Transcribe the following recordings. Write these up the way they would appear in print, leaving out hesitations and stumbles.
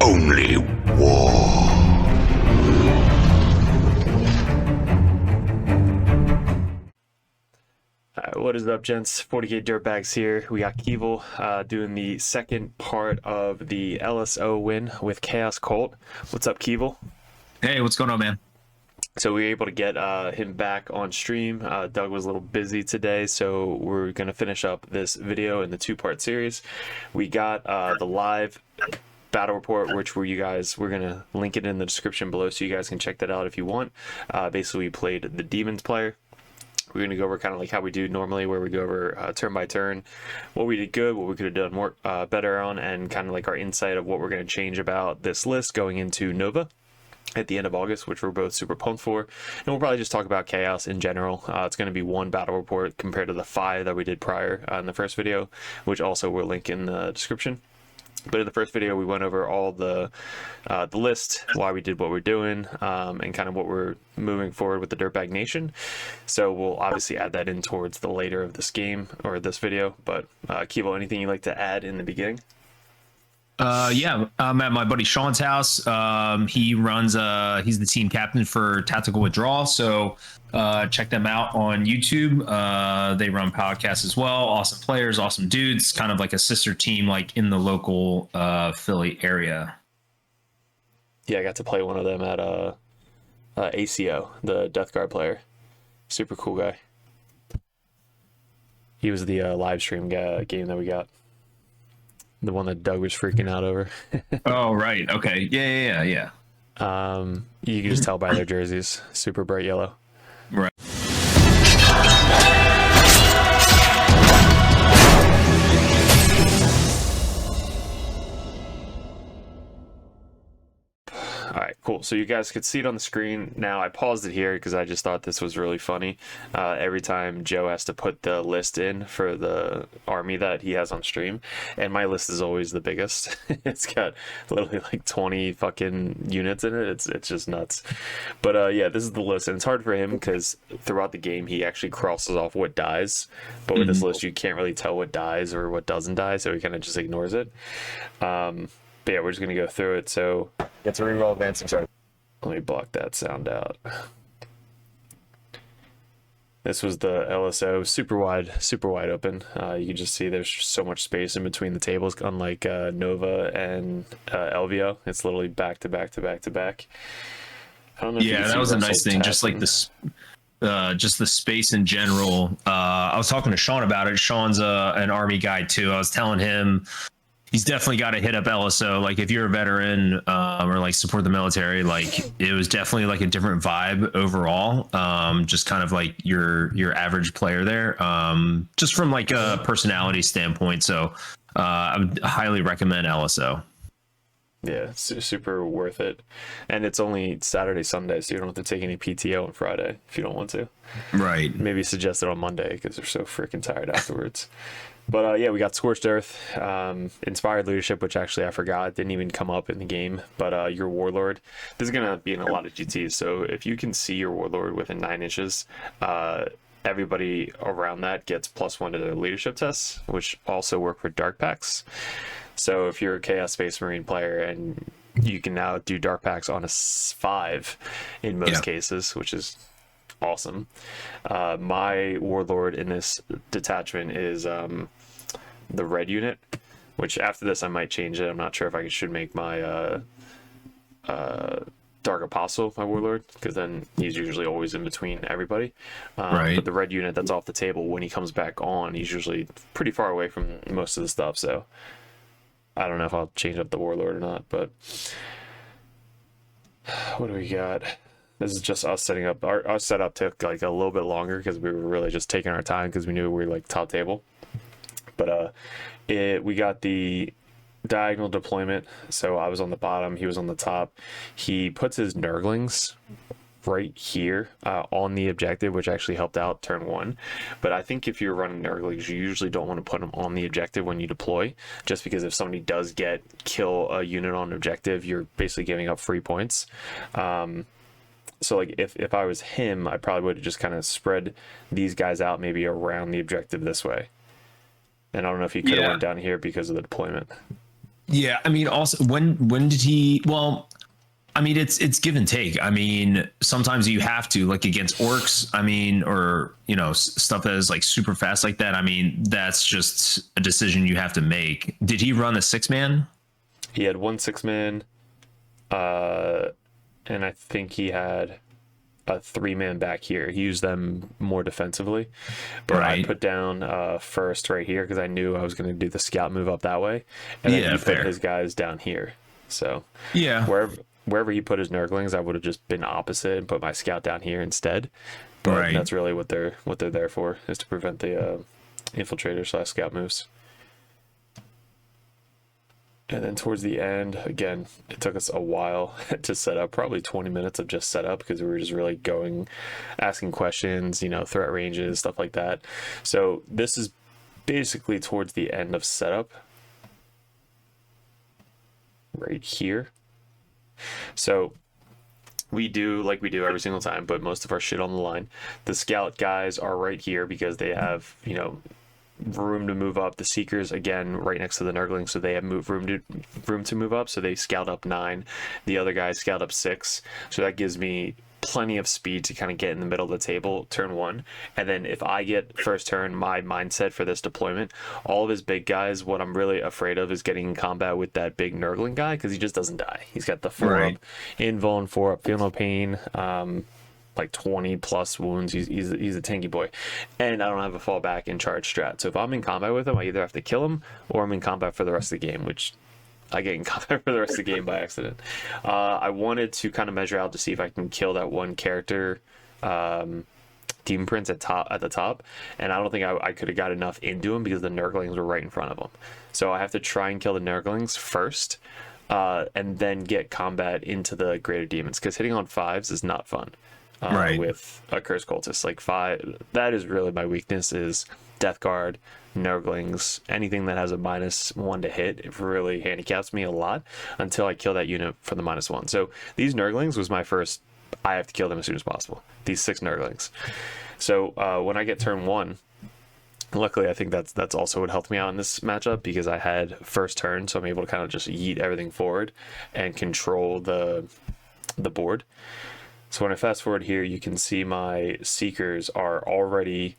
Only war. What is up, gents? 40k Dirtbags here. We got Keevil doing the second part of the LSO win with Chaos Cult. What's up, Keevil? Hey, what's going on, man? So we were able to get him back on stream. Doug was a little busy today, so we're going to finish up this video in the two-part series. We got the live battle report, which we're going to link it in the description below so you guys can check that out if you want. Basically, we played the Demons player. We're going to go over kind of like how we do normally, where we go over turn by turn, what we did good, what we could have done more better on, and kind of like our insight of what we're going to change about this list going into Nova at the end of August, which we're both super pumped for. And we'll probably just talk about Chaos in general. It's going to be one battle report compared to the 5 that we did prior in the first video, which also we'll link in the description. But in the first video, we went over all the list, why we did what we're doing, and kind of what we're moving forward with the Dirtbag Nation. So we'll obviously add that in towards the later of this game or this video. But Kevo, anything you'd like to add in the beginning? Yeah, I'm at my buddy Sean's house. He runs he's the team captain for Tactical Withdrawal, so check them out on YouTube. They run podcasts as well. Awesome players, awesome dudes, kind of like a sister team like in the local Philly area. Yeah, I got to play one of them at ACO, the Death Guard player. Super cool guy. He was the live stream game that we got. The one that Doug was freaking out over. Oh, right. Okay. Yeah. You can just tell by their jerseys. Super bright yellow. Right. All right, cool. So you guys could see it on the screen now. I paused it here because I just thought this was really funny. Every time Joe has to put the list in for the army that he has on stream, and my list is always the biggest. It's got literally like 20 fucking units in it. It's just nuts. But yeah, this is the list, and it's hard for him because throughout the game he actually crosses off what dies. But with this list, you can't really tell what dies or what doesn't die, so he kind of just ignores it. But yeah, we're just gonna go through it. So Get to reroll advancing start. let me block that sound out. This was the LSO, super wide open. You can just see there's so much space in between the tables, unlike Nova and LVO. It's literally back to back to back to back. I don't know. Yeah, that was a nice thing. Just like this, just the space in general. I was talking to Sean about it. Sean's an army guy too. I was telling him he's definitely got to hit up LSO. Like if you're a veteran or like support the military, like it was definitely like a different vibe overall. Just kind of like your average player there, just from like a personality standpoint. So I would highly recommend LSO. Yeah, super worth it. And it's only Saturday, Sunday, so you don't have to take any PTO on Friday if you don't want to. Right. Maybe suggest it on Monday because they're so freaking tired afterwards. But yeah, we got Scorched Earth, Inspired Leadership, which actually I forgot, didn't even come up in the game. But your Warlord, this is going to be in a lot of GTs. So if you can see your Warlord within 9 inches, everybody around that gets +1 to their leadership tests, which also work for Dark Packs. So if you're a Chaos Space Marine player and you can now do Dark Packs on a 5 in most cases, which is awesome. My Warlord in this detachment is the red unit, which after this I might change it. I'm not sure if I should make my Dark Apostle my Warlord, because then he's usually always in between everybody. Right. But the red unit that's off the table, when he comes back on, he's usually pretty far away from most of the stuff, so I don't know if I'll change up the Warlord or not. But what do we got? This is just us setting up. Our setup took like a little bit longer because we were really just taking our time because we knew we were like top table. But we got the diagonal deployment. So I was on the bottom, he was on the top. He puts his Nurglings right here on the objective, which actually helped out turn 1. But I think if you're running Nurglings, you usually don't want to put them on the objective when you deploy, just because if somebody does kill a unit on objective, you're basically giving up free points. So like if I was him, I probably would have just kind of spread these guys out maybe around the objective this way. And I don't know if he could have went down here because of the deployment. Yeah, I mean, also when did he? Well, I mean, it's give and take. I mean, sometimes you have to, like against orcs. I mean, or stuff that is like super fast like that. I mean, that's just a decision you have to make. Did he run a 6-man? He had 1 6-man, and I think he had a 3-man back here. He used them more defensively, but Right. I put down first right here because I knew I was going to do the scout move up that way, and then he put his guys down here. So Yeah. wherever he put his Nurglings, I would have just been opposite and put my scout down here instead. But Right. that's really what they're there for, is to prevent the infiltrator / scout moves. And then towards the end, again, it took us a while to set up, probably 20 minutes of just setup, because we were just really asking questions, threat ranges, stuff like that. So this is basically towards the end of setup, right here. So we do like we do every single time, but most of our shit on the line. The scout guys are right here because they have, room to move up. The seekers, again, right next to the Nurgling, so they have room to move up, so they scout up 9. The other guys scout up 6, so that gives me plenty of speed to kind of get in the middle of the table turn 1. And then if I get first turn, my mindset for this deployment, all of his big guys, what I'm really afraid of is getting in combat with that big Nurgling guy, because he just doesn't die. He's got the 4 up invuln, 4 up, feel no pain, like 20 plus wounds. He's a tanky boy, and I don't have a fallback in charge strat. So if I'm in combat with him, I either have to kill him or I'm in combat for the rest of the game, which I get in combat for the rest of the game by accident. I wanted to kind of measure out to see if I can kill that one character, Demon Prince at the top, and I don't think I could have got enough into him because the Nurglings were right in front of him. So I have to try and kill the Nurglings first, and then get combat into the greater demons, because hitting on 5s is not fun. With a Cursed Cultist. Like 5, that is really my weakness, is Death Guard, Nurglings, anything that has a -1 to hit. It really handicaps me a lot until I kill that unit for the -1. So these Nurglings was my first, I have to kill them as soon as possible. These 6 Nurglings. So when I get turn 1, luckily I think that's also what helped me out in this matchup, because I had first turn, so I'm able to kind of just yeet everything forward and control the board. So when I fast forward here, you can see my Seekers are already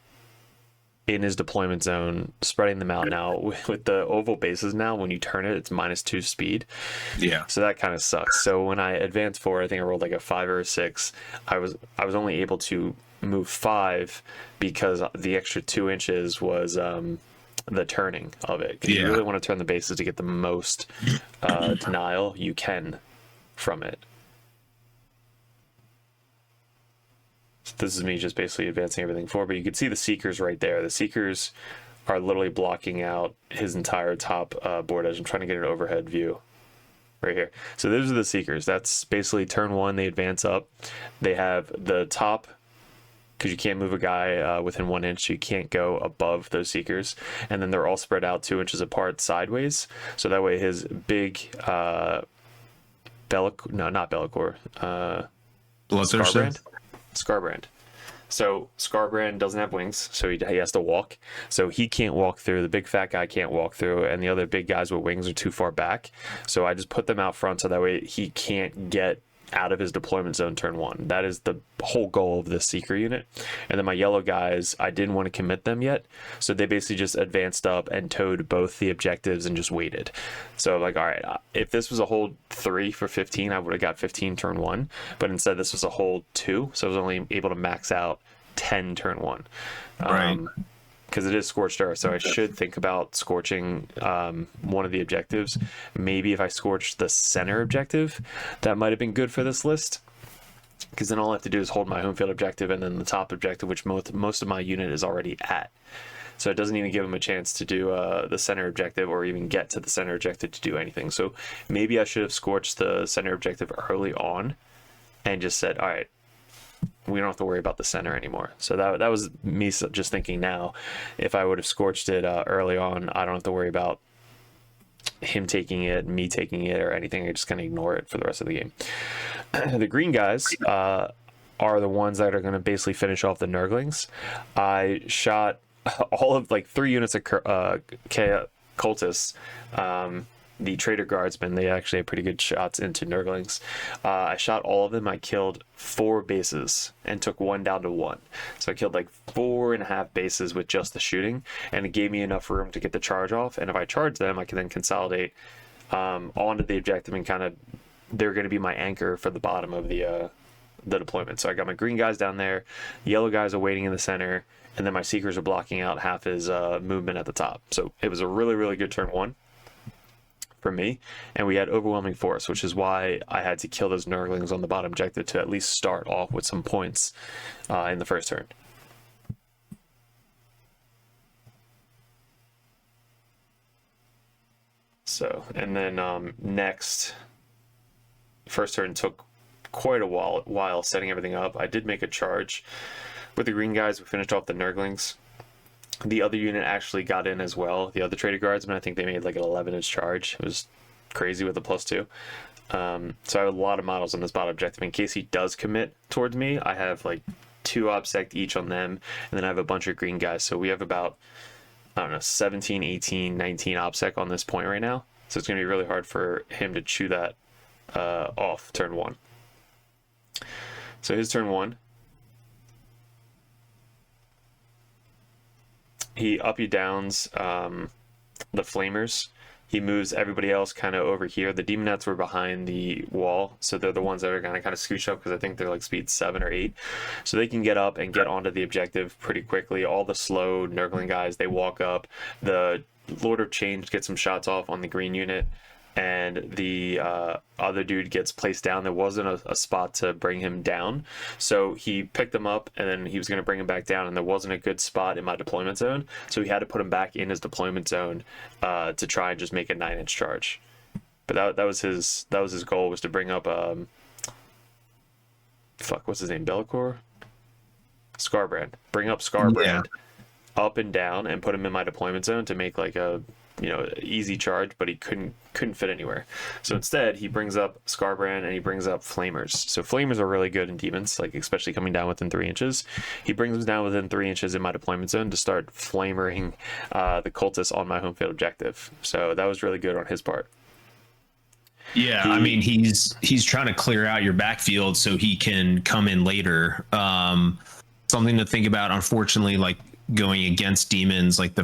in his deployment zone, spreading them out now. With the oval bases now, when you turn it, it's -2 speed. Yeah. So that kind of sucks. So when I advanced forward, I think I rolled like a 5 or a 6. I was only able to move 5 because the extra 2 inches was the turning of it. 'Cause you really want to turn the bases to get the most denial you can from it. This is me just basically advancing everything forward, but you can see the Seekers right there. The Seekers are literally blocking out his entire top board edge. I'm trying to get an overhead view right here. So those are the Seekers. That's basically turn 1, they advance up. They have the top, because you can't move a guy within 1 inch, so you can't go above those Seekers. And then they're all spread out 2 inches apart sideways. So that way his big Scarbrand. So Scarbrand doesn't have wings, so he has to walk. So he can't walk through. The big fat guy can't walk through, and the other big guys with wings are too far back. So I just put them out front, so that way he can't get out of his deployment zone turn 1. That is the whole goal of this Seeker unit. And then my yellow guys, I didn't want to commit them yet, so they basically just advanced up and towed both the objectives and just waited. So like, all right, if this was a hold 3 for 15, I would have got 15 turn 1, but instead this was a hold 2, so I was only able to max out 10 turn 1. Because it is Scorched Earth, so I should think about scorching one of the objectives. Maybe if I scorched the center objective, that might have been good for this list. Because then all I have to do is hold my home field objective and then the top objective, which most of my unit is already at. So it doesn't even give him a chance to do the center objective or even get to the center objective to do anything. So maybe I should have scorched the center objective early on and just said, all right, we don't have to worry about the center anymore. So that was me just thinking now. If I would have scorched it early on, I don't have to worry about him taking it, me taking it, or anything. I just kind of ignore it for the rest of the game. The green guys are the ones that are going to basically finish off the Nurglings. I shot all of like 3 units of cultists the Trader Guardsmen, they actually had pretty good shots into Nurglings. I shot all of them. I killed 4 bases and took 1 down to 1. So I killed like 4.5 bases with just the shooting, and it gave me enough room to get the charge off. And if I charge them, I can then consolidate onto the objective, and kind of they're going to be my anchor for the bottom of the deployment. So I got my green guys down there, yellow guys are waiting in the center, and then my Seekers are blocking out half his movement at the top. So it was a really, really good turn 1 for me, and we had overwhelming force, which is why I had to kill those Nurglings on the bottom objective to at least start off with some points in the first turn. So, and then next, first turn took quite a while setting everything up. I did make a charge with the green guys. We finished off the Nurglings. The other unit actually got in as well. The other Trader Guardsmen, I think they made like an 11-inch charge. It was crazy with the +2. So I have a lot of models on this bottom objective. In case he does commit towards me, I have like 2 obsec each on them, and then I have a bunch of green guys. So we have about, I don't know, 17, 18, 19 obsec on this point right now. So it's going to be really hard for him to chew that off turn 1. So his turn 1, he downs the Flamers. He moves everybody else kind of over here. The Demonettes were behind the wall, so they're the ones that are going to kind of scooch up, because I think they're like speed 7 or 8. So they can get up and get onto the objective pretty quickly. All the slow Nurgling guys, they walk up. The Lord of Change gets some shots off on the green unit, and the other dude gets placed down. There wasn't a spot to bring him down, so he picked him up, and then he was going to bring him back down, and there wasn't a good spot in my deployment zone, so he had to put him back in his deployment zone to try and just make a 9-inch charge. But that was his goal, was to bring up what's his name, Bellicor, Scarbrand. Bring up Scarbrand up and down and put him in my deployment zone to make like a easy charge, but he couldn't fit anywhere. So instead, he brings up Scarbrand and he brings up Flamers. So Flamers are really good in demons, like especially coming down within 3 inches. He brings them down within 3 inches in my deployment zone to start flamering the cultists on my home field objective. So that was really good on his part. Yeah, I mean, he's trying to clear out your backfield so he can come in later. Something to think about, unfortunately, like going against demons, like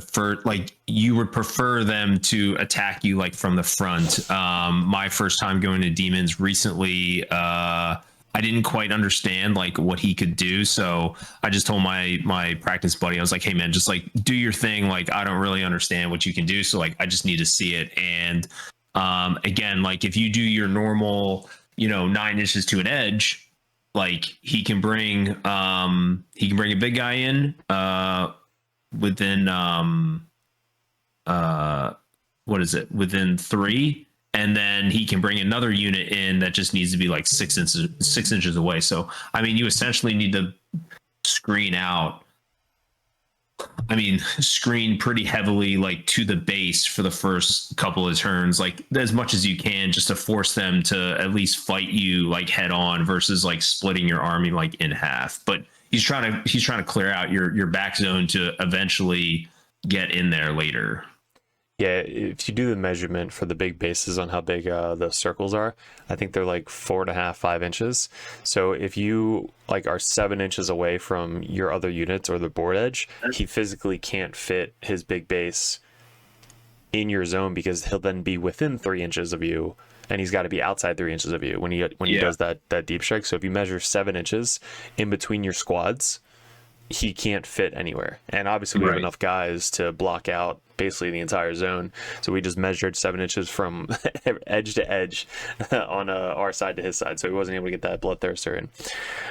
you would prefer them to attack you like from the front. My first time going to demons recently, I didn't quite understand like what he could do, so I just told my practice buddy, I was like, hey man, just like do your thing, like I don't really understand what you can do, so like I just need to see it. And again, like if you do your normal 9 inches to an edge, like he can bring a big guy in within within 3, and then he can bring another unit in that just needs to be like 6 inches away. So I mean, you essentially need to screen pretty heavily like to the base for the first couple of turns, like as much as you can, just to force them to at least fight you like head on, versus like splitting your army like in half. But he's trying to clear out your back zone to eventually get in there later. Yeah, if you do the measurement for the big bases on how big the circles are, I think they're like 4.5, 5 inches. So if you like are 7 inches away from your other units or the board edge, he physically can't fit his big base in your zone, because he'll then be within 3 inches of you, and he's got to be outside 3 inches of you when he does that deep strike. So if you measure 7 inches in between your squads, he can't fit anywhere. And obviously we have enough guys to block out basically the entire zone, so we just measured 7 inches from edge to edge on our side to his side, so he wasn't able to get that bloodthirster in.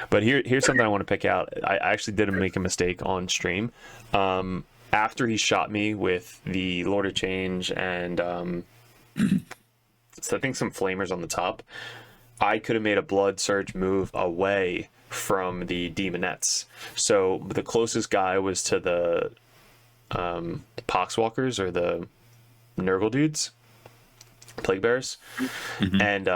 But here's something I want to pick out. I actually did make a mistake on stream. After he shot me with the Lord of Change and so I think some Flamers on the top, I could have made a blood surge move away from the Demonettes. So the closest guy was to the Poxwalkers, or the Nurgle dudes, Plague Bears. And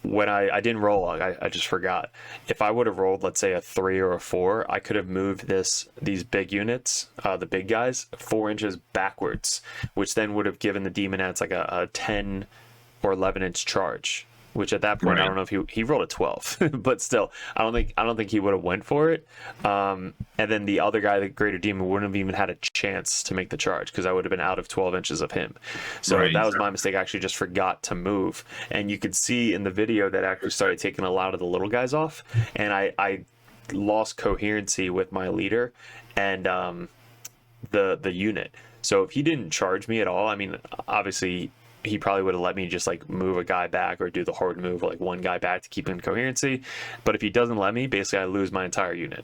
when I didn't roll, I just forgot. If I would have rolled, let's say, a 3 or a 4, I could have moved these big units, the big guys, 4 inches backwards, which then would have given the Demonettes like a 10 or 11-inch charge. Which at that point, I don't know if he rolled a 12, but still, I don't think he would have went for it. And then the other guy, the Greater Demon, wouldn't have even had a chance to make the charge because I would have been out of 12 inches of him. So that was my mistake. I actually just forgot to move. And you could see in the video that I actually started taking a lot of the little guys off, and I lost coherency with my leader and the unit. So if he didn't charge me at all, I mean, obviously, he probably would have let me just like move a guy back or do the horde move, like one guy back to keep in coherency. But if he doesn't let me, basically I lose my entire unit.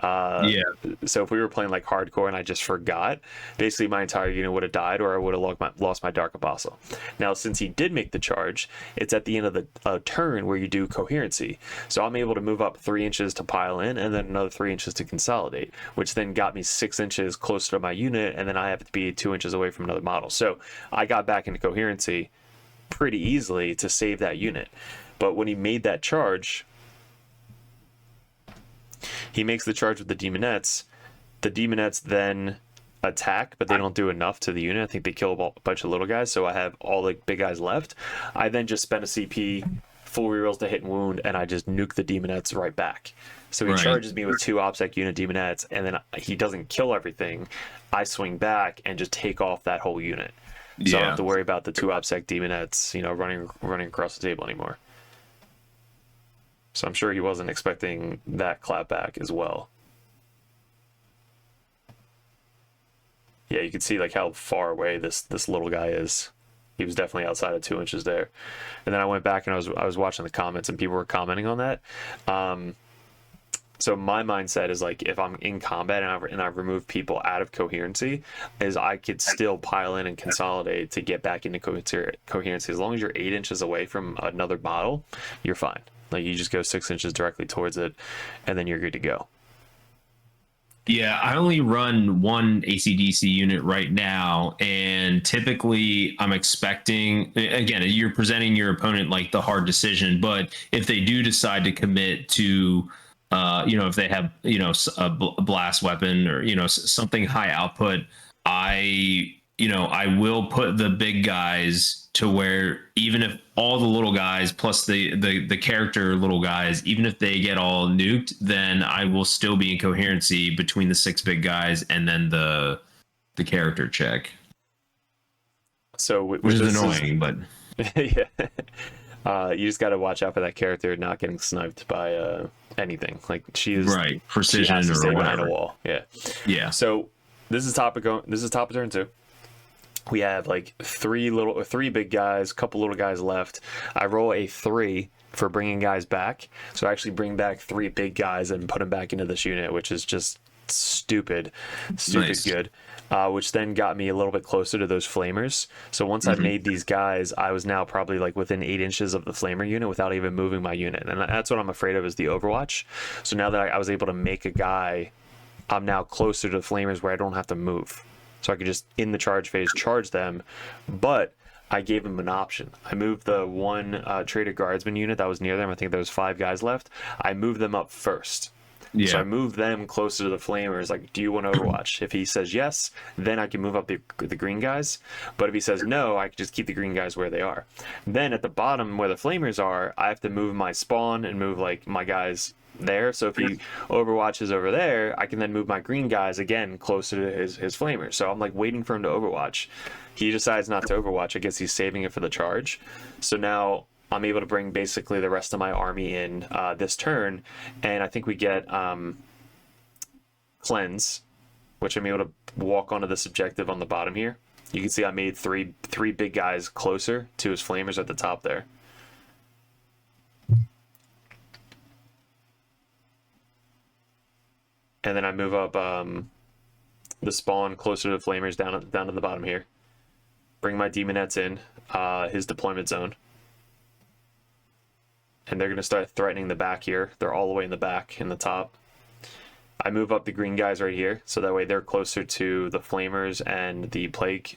So if we were playing like hardcore and I just forgot, basically my entire unit would have died, or I would have lost my Dark Apostle. Now, since he did make the charge, it's at the end of the turn where you do coherency. So I'm able to move up 3 inches to pile in, and then another 3 inches to consolidate, which then got me 6 inches closer to my unit, and then I have to be 2 inches away from another model. So I got back into coherency pretty easily to save that unit. But when he made that charge, he makes the charge with the Demonettes. The Demonettes then attack, but they don't do enough to the unit. I think they kill a bunch of little guys, so I have all the big guys left. I then just spent a CP, full rerolls to hit and wound, and I just nuke the Demonettes right back. So he charges me with 2 OBSEC unit Demonettes, and then he doesn't kill everything. I swing back and just take off that whole unit. So I don't have to worry about the 2 OBSEC Demonettes, running across the table anymore. So I'm sure he wasn't expecting that clapback as well. Yeah, you can see like how far away this little guy is. He was definitely outside of 2 inches there. And then I went back and I was watching the comments, and people were commenting on that. So my mindset is like, if I'm in combat and I remove people out of coherency, is I could still pile in and consolidate to get back into coherency. As long as you're 8 inches away from another model, you're fine. Like, you just go 6 inches directly towards it, and then you're good to go. Yeah, I only run one AC/DC unit right now, and typically I'm expecting, again, you're presenting your opponent like the hard decision, but if they do decide to commit to if they have, a blast weapon or, something high output, I will put the big guys to where even if all the little guys plus the character little guys, even if they get all nuked, then I will still be in coherency between the 6 big guys and then the character check. So which is annoying, but yeah. You just got to watch out for that character not getting sniped by anything. Like, she's precision, she has to or stay whatever. behind a wall. Yeah. So this is top of turn 2. We have like 3 big guys, couple little guys left. I roll a 3 for bringing guys back. So I actually bring back 3 big guys and put them back into this unit, which is just stupid nice. Good. Which then got me a little bit closer to those flamers. So once I made these guys, I was now probably like within 8 inches of the flamer unit without even moving my unit. And that's what I'm afraid of, is the Overwatch. So now that I was able to make a guy, I'm now closer to the flamers where I don't have to move. So I could just, in the charge phase, charge them. But I gave them an option. I moved the one traded guardsman unit that was near them. I think there was 5 guys left. I moved them up first. Yeah. So I moved them closer to the flamers. Like, do you want Overwatch? If he says yes, then I can move up the green guys. But if he says no, I can just keep the green guys where they are. Then at the bottom where the flamers are, I have to move my spawn and move like my guys there. So if he overwatches over there, I can then move my green guys again closer to his flamers. So I'm like waiting for him to overwatch. He decides not to overwatch. I guess he's saving it for the charge. So now I'm able to bring basically the rest of my army in this turn, and I think we get cleanse, which I'm able to walk onto this objective on the bottom here. You can see I made three big guys closer to his flamers at the top there. And then I move up the spawn closer to the flamers down to the bottom here. Bring my demonettes in his deployment zone. And they're going to start threatening the back here. They're all the way in the back in the top. I move up the green guys right here, so that way they're closer to the flamers and the plague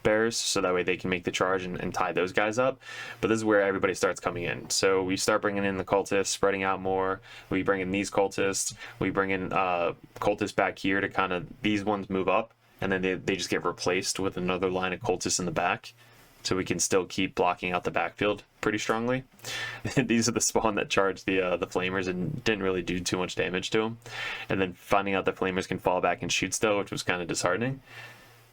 bearers, so that way they can make the charge and tie those guys up. But this is where everybody starts coming in. So we start bringing in the cultists, spreading out more. We bring in these cultists. We bring in cultists back here to kind of, these ones move up, and then they just get replaced with another line of cultists in the back. So we can still keep blocking out the backfield pretty strongly. These are the spawn that charged the flamers and didn't really do too much damage to them. And then finding out the flamers can fall back and shoot still, which was kind of disheartening.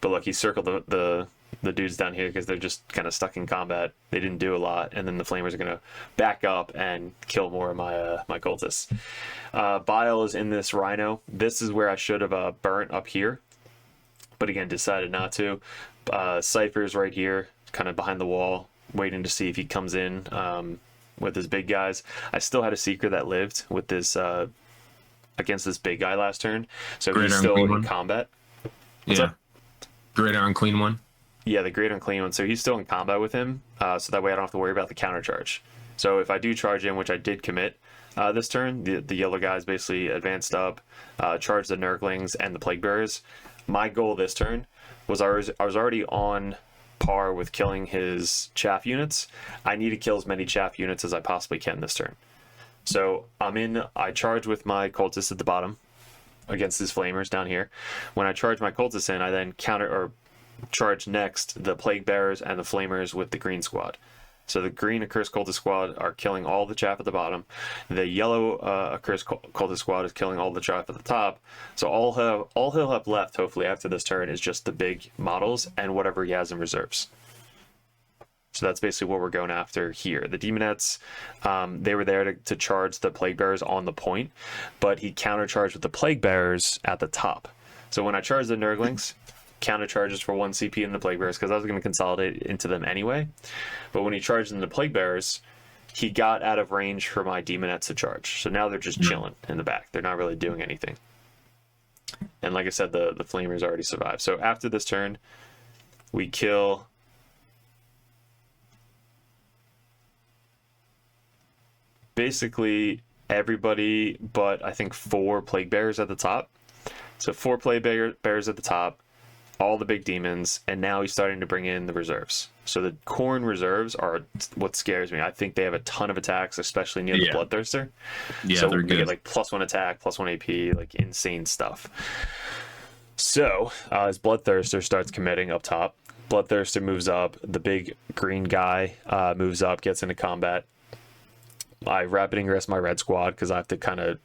But look, he circled the dudes down here because they're just kind of stuck in combat. They didn't do a lot, and then the flamers are gonna back up and kill more of my cultists. Bile is in this rhino. This is where I should have burnt up here, but again decided not to. Cypher's right here, kind of behind the wall, waiting to see if he comes in with his big guys. I still had a seeker that lived with this against this big guy last turn, so Great he's still in combat. What's up? Great Iron Clean one. Yeah, the Great Unclean one. So he's still in combat with him, so that way I don't have to worry about the counter charge. So if I do charge in, which I did commit this turn, the yellow guys basically advanced up, charged the Nurglings and the Plague Bearers. My goal this turn was I was already on par with killing his chaff units. I need to kill as many chaff units as I possibly can this turn. So I charge with my cultists at the bottom against his flamers down here. When I charge my cultists in, I then charge next the Plague Bearers and the flamers with the green squad. So the green Accursed Cultist squad are killing all the chaff at the bottom. The yellow Accursed Cultist squad is killing all the chaff at the top. So all he'll have left, hopefully, after this turn is just the big models and whatever he has in reserves. So that's basically what we're going after here. The Demonettes, they were there to charge the Plague Bearers on the point, but he countercharged with the Plague Bearers at the top. So when I charge the Nurglings, counter charges for 1 CP in the Plague Bearers, because I was going to consolidate into them anyway. But when he charged in the Plague Bearers, he got out of range for my Demonettes to charge. So now they're just chilling in the back. They're not really doing anything. And like I said, the Flamers already survived. So after this turn, we kill basically everybody but I think 4 Plague Bearers at the top. So 4 Plague Bearers at the top, all the big demons, and now he's starting to bring in the reserves. So the Khorne reserves are what scares me. I think they have a ton of attacks, especially near the Bloodthirster. Yeah, so they're they good. get like +1 attack, +1 AP, like insane stuff. So as Bloodthirster starts committing up top, Bloodthirster moves up, the big green guy moves up, gets into combat. I rapid ingress my red squad because I have to kind of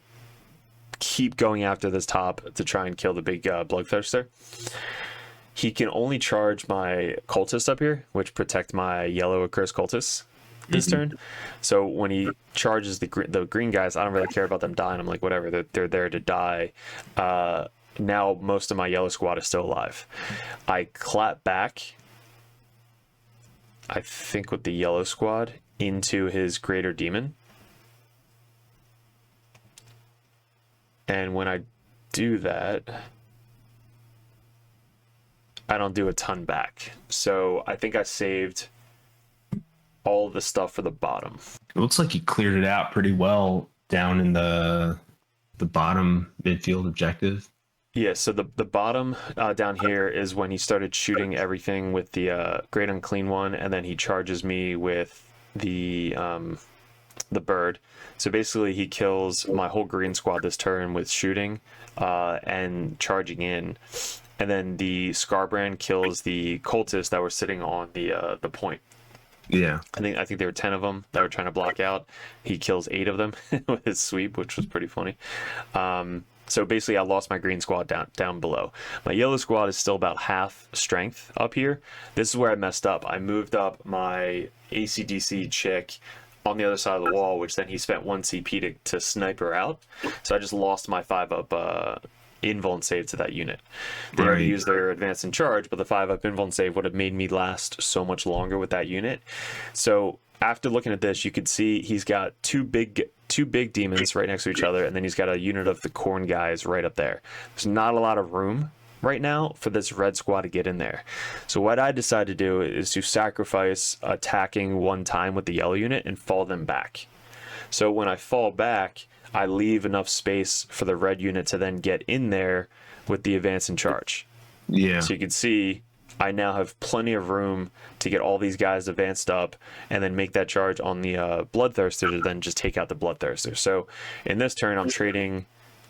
keep going after this top to try and kill the big Bloodthirster. He can only charge my cultists up here, which protect my yellow Accursed Cultists this turn. So when he charges the green guys, I don't really care about them dying. I'm like, whatever, they're there to die. Now most of my yellow squad is still alive. I clap back, I think with the yellow squad, into his Greater Demon. And when I do that, I don't do a ton back. So I think I saved all the stuff for the bottom. It looks like he cleared it out pretty well down in the bottom midfield objective. Yeah, so the bottom down here is when he started shooting everything with the Great Unclean one, and then he charges me with the bird. So basically he kills my whole green squad this turn with shooting and charging in. And then the Scarbrand kills the cultists that were sitting on the point. Yeah. I think there were 10 of them that were trying to block out. He kills 8 of them with his sweep, which was pretty funny. So basically I lost my green squad down below. My yellow squad is still about half strength up here. This is where I messed up. I moved up my ACDC chick on the other side of the wall, which then he spent 1 CP to snipe her out. So I just lost my 5-up invuln save to that unit. They already used their advance and charge, but the 5-up invuln save would have made me last so much longer with that unit. So after looking at this, you could see he's got two big demons right next to each other, and then he's got a unit of the Khorne guys right up there. There's not a lot of room right now for this red squad to get in there. So what I decided to do is to sacrifice attacking 1 time with the yellow unit and fall them back. So when I fall back, I leave enough space for the red unit to then get in there with the advance and charge. Yeah. So you can see I now have plenty of room to get all these guys advanced up and then make that charge on the Bloodthirster to then just take out the Bloodthirster. So in this turn, I'm trading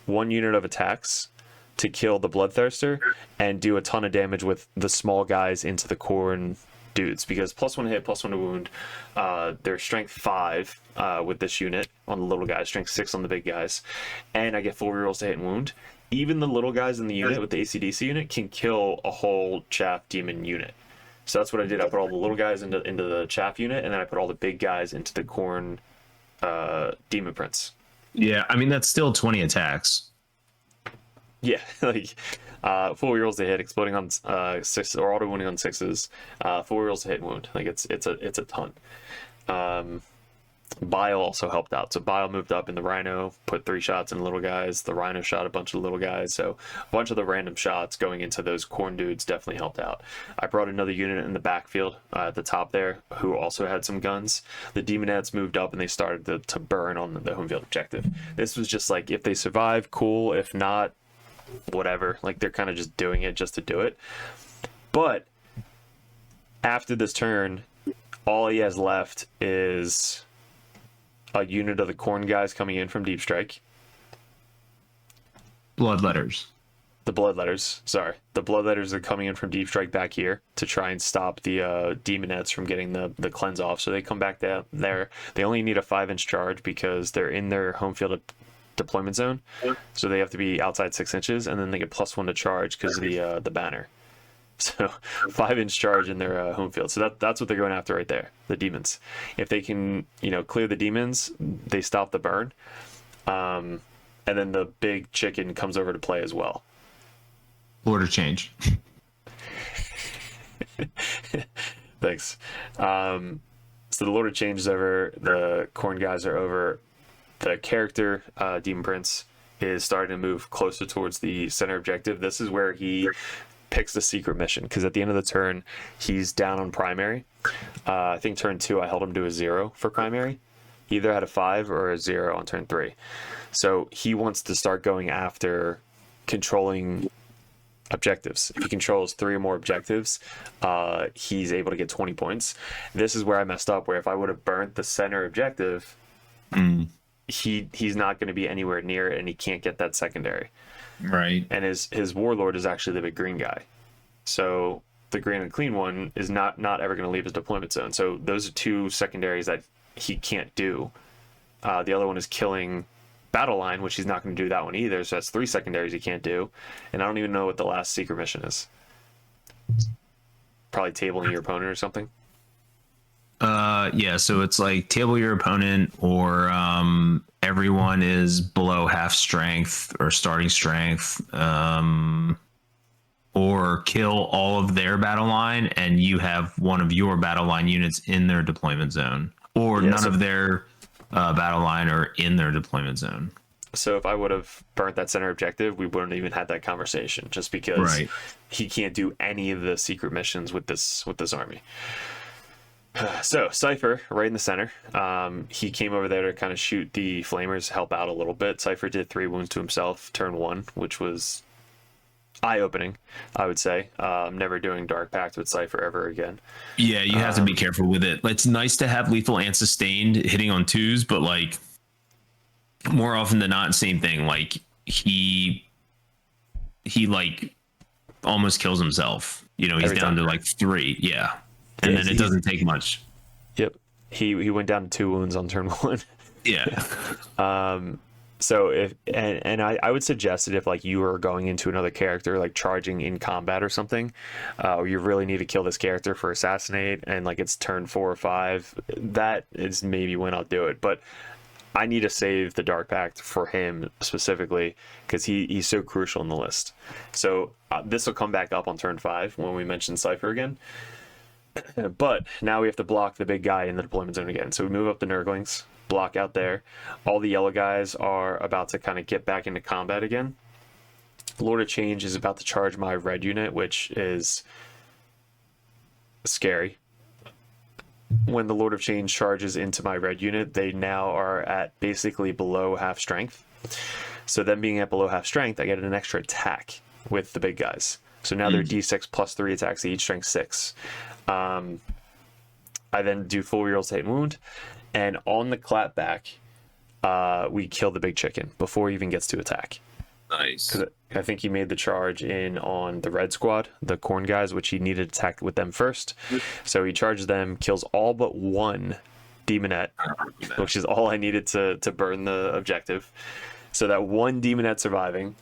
1 unit of attacks to kill the Bloodthirster and do a ton of damage with the small guys into the Coen dudes, because +1 hit, +1 to wound. They're strength 5 with this unit on the little guys, strength 6 on the big guys, and I get full rerolls to hit and wound. Even the little guys in the unit with the ACDC unit can kill a whole chaff demon unit. So that's what I did. I put all the little guys into the chaff unit, and then I put all the big guys into the Coen demon prince. Yeah, I mean that's still 20 attacks. Yeah, like full rerolls to hit, exploding on 6 or auto wounding on 6s, full rerolls to hit and wound. Like it's a ton. Bile also helped out. So Bile moved up in the Rhino, put 3 shots in the little guys. The Rhino shot a bunch of the little guys. So a bunch of the random shots going into those Coen dudes definitely helped out. I brought another unit in the backfield at the top there who also had some guns. The Demonettes moved up and they started to burn on the home field objective. This was just like, if they survive, cool. If not, whatever. Like they're kind of just doing it just to do it. But after this turn, all he has left is a unit of the Coen guys coming in from Deep Strike. Bloodletters. The Bloodletters, sorry. The Bloodletters are coming in from Deep Strike back here to try and stop the Demonettes from getting the cleanse off. So they come back down there. They only need a 5-inch charge because they're in their home field deployment zone. So they have to be outside 6 inches, and then they get +1 to charge because of the banner. So 5-inch charge in their home field. So that's what they're going after right there, the demons. If they can, clear the demons, they stop the burn. And then the big chicken comes over to play as well. Order change. Thanks. So the Lord of Change is over. The Coen guys are over. The character, Demon Prince, is starting to move closer towards the center objective. This is where he picks the secret mission, because at the end of the turn he's down on primary. I think turn 2 I held him to a 0 for primary. He either had a 5 or a 0 on turn 3. So he wants to start going after controlling objectives. If he controls 3 or more objectives, he's able to get 20 points. This is where I messed up, where if I would have burnt the center objective, he's not going to be anywhere near it, and he can't get that secondary. Right. And his warlord is actually the big green guy. So the green and clean one is not ever going to leave his deployment zone. So those are 2 secondaries that he can't do. The other one is killing battle line, which he's not going to do that one either. So that's 3 secondaries he can't do. And I don't even know what the last secret mission is. Probably tabling your opponent or something. Yeah, so it's like table your opponent, or everyone is below half strength or starting strength, or kill all of their battle line and you have one of your battle line units in their deployment zone, or none of their battle line are in their deployment zone. So if I would have burnt that center objective, we wouldn't even had that conversation, just because he can't do any of the secret missions with this army. So Cypher right in the center, he came over there to kind of shoot the flamers, help out a little bit. Cypher did 3 wounds to himself turn 1, which was eye-opening, I would say. I'm never doing Dark Pact with Cypher ever again. Yeah, you have to be careful with it. It's nice to have lethal and sustained hitting on 2s, but like more often than not, same thing. Like he like almost kills himself. He's every down to like 3. Yeah. And then it doesn't take much. Yep. He went down to 2 wounds on turn 1. Yeah. So if I would suggest that if like you are going into another character, like charging in combat or something, or you really need to kill this character for assassinate, and like it's turn 4 or 5, that is maybe when I'll do it. But I need to save the Dark Pact for him specifically, because he's so crucial in the list. So this will come back up on turn 5 when we mention Cypher again. But now we have to block the big guy in the deployment zone again. So we move up the Nurglings, block out there. All the yellow guys are about to kind of get back into combat again. Lord of Change is about to charge my red unit, which is scary. When the Lord of Change charges into my red unit, they now are at basically below half strength. So them being at below half strength, I get an extra attack with the big guys. So now they're D6 plus 3 attacks, they each strength 6. I then do full rerolls to hit and wound, and on the clapback, we kill the big chicken before he even gets to attack. Nice. Because I think he made the charge in on the red squad, the corn guys, which he needed to attack with them first. So he charges them, kills all but one demonette, which is all I needed to burn the objective. So that one demonette surviving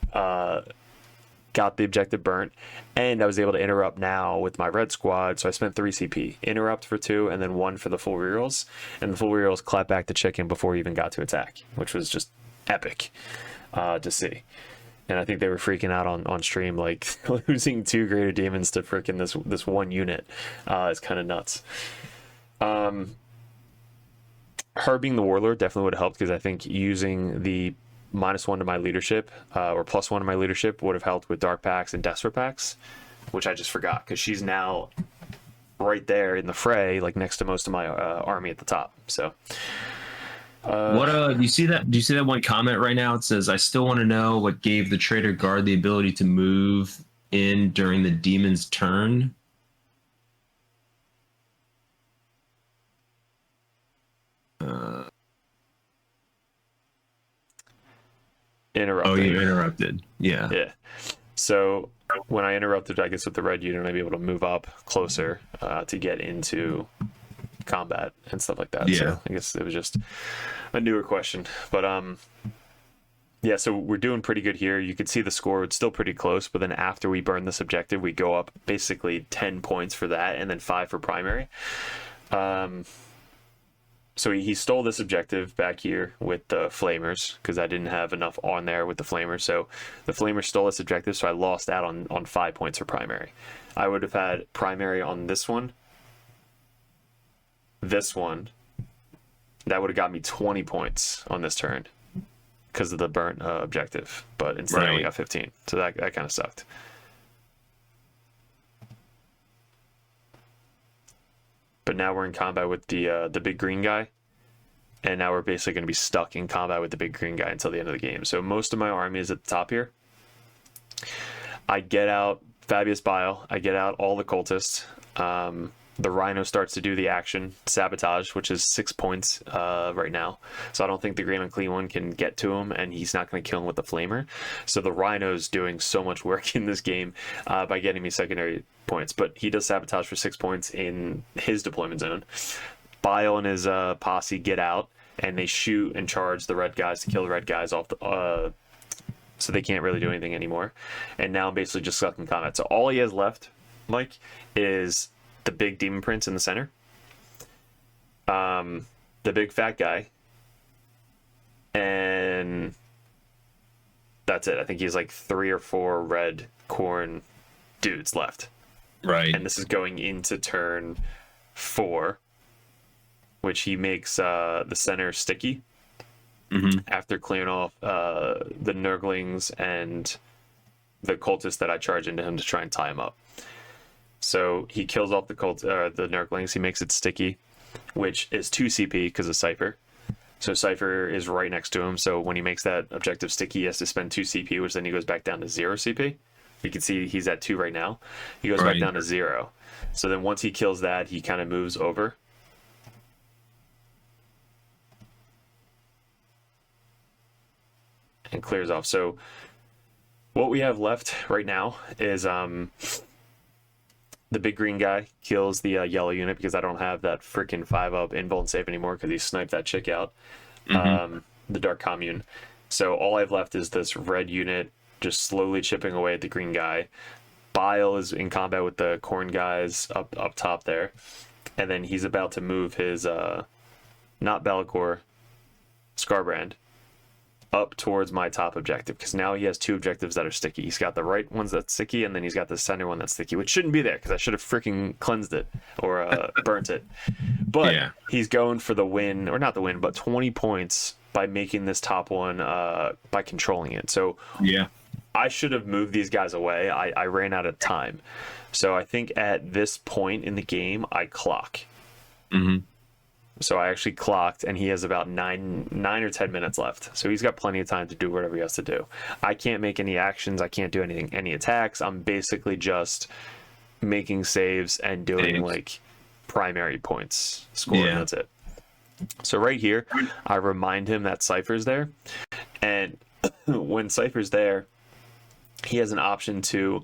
got the objective burnt, and I was able to interrupt now with my red squad. So I spent 3 CP, interrupt for 2, and then 1 for the full rerolls. And the full rerolls clap back the chicken before he even got to attack, which was just epic to see. And I think they were freaking out on stream, like losing 2 greater demons to freaking this one unit is kind of nuts. Her being the warlord definitely would have helped, because I think using the -1 to my leadership or +1 to my leadership would have helped with dark packs and desperate packs, which I just forgot, because she's now right there in the fray, like next to most of my army at the top. So what do you see that? Do you see that one comment right now? It says, "I still want to know what gave the traitor guard the ability to move in during the demon's turn." Interrupted. Oh, you interrupted. Yeah. Yeah. So when I interrupted, I guess with the red unit, I'd be able to move up closer to get into combat and stuff like that. Yeah. So I guess it was just a newer question, but yeah. So we're doing pretty good here. You could see the score; it's still pretty close. But then after we burn this objective, we go up basically 10 points for that, and then 5 for primary. So he stole this objective back here with the Flamers, because I didn't have enough on there with the Flamers. So the Flamers stole this objective, so I lost out on 5 points for primary. I would have had primary on this one. That would have got me 20 points on this turn because of the burnt objective. But instead I only got 15. So that kind of sucked. But now we're in combat with the big green guy, and now we're basically going to be stuck in combat with the big green guy until the end of the game. So most of my army is at the top here. I get out Fabius Bile, I get out all the cultists. The Rhino starts to do the action, sabotage, which is 6 points right now. So I don't think the Green Unclean one can get to him, and he's not going to kill him with the Flamer. So the Rhino's doing so much work in this game by getting me secondary points. But he does sabotage for 6 points in his deployment zone. Bile and his posse get out, and they shoot and charge the red guys to kill the red guys off the... so they can't really do anything anymore. And now I'm basically just stuck in combat. So all he has left, Mike, is the big demon prince in the center, the big fat guy, and that's it. I think he's like 3 or 4 red corn dudes left. Right. And this is going into turn 4, which he makes the center sticky after clearing off the Nurglings and the cultists that I charge into him to try and tie him up. So he kills off the Nurglings. He makes it sticky, which is 2 CP because of Cypher. So Cypher is right next to him. So when he makes that objective sticky, he has to spend 2 CP, which then he goes back down to 0 CP. You can see he's at 2 right now. He goes back down to 0. So then once he kills that, he kind of moves over. And clears off. So what we have left right now is the big green guy kills the yellow unit, because I don't have that freaking 5-up invuln save anymore because he sniped that chick out, the Dark Commune. So all I've left is this red unit just slowly chipping away at the green guy. Bile is in combat with the corn guys up top there. And then he's about to move his, not Be'lakor, Skarbrand, up towards my top objective, because now he has 2 objectives that are sticky. He's got the right ones that's sticky, and then he's got the center one that's sticky, which shouldn't be there because I should have freaking cleansed it or burnt it. But he's going for the win, or not the win, but 20 points by making this top one by controlling it. So I should have moved these guys away. I ran out of time. So I think at this point in the game, I clock. So I actually clocked, and he has about 9 or 10 minutes left. So he's got plenty of time to do whatever he has to do. I can't make any actions. I can't do anything, any attacks. I'm basically just making saves and doing like primary points scoring. Yeah. That's it. So right here, I remind him that Cypher's there, and when Cypher's there, he has an option to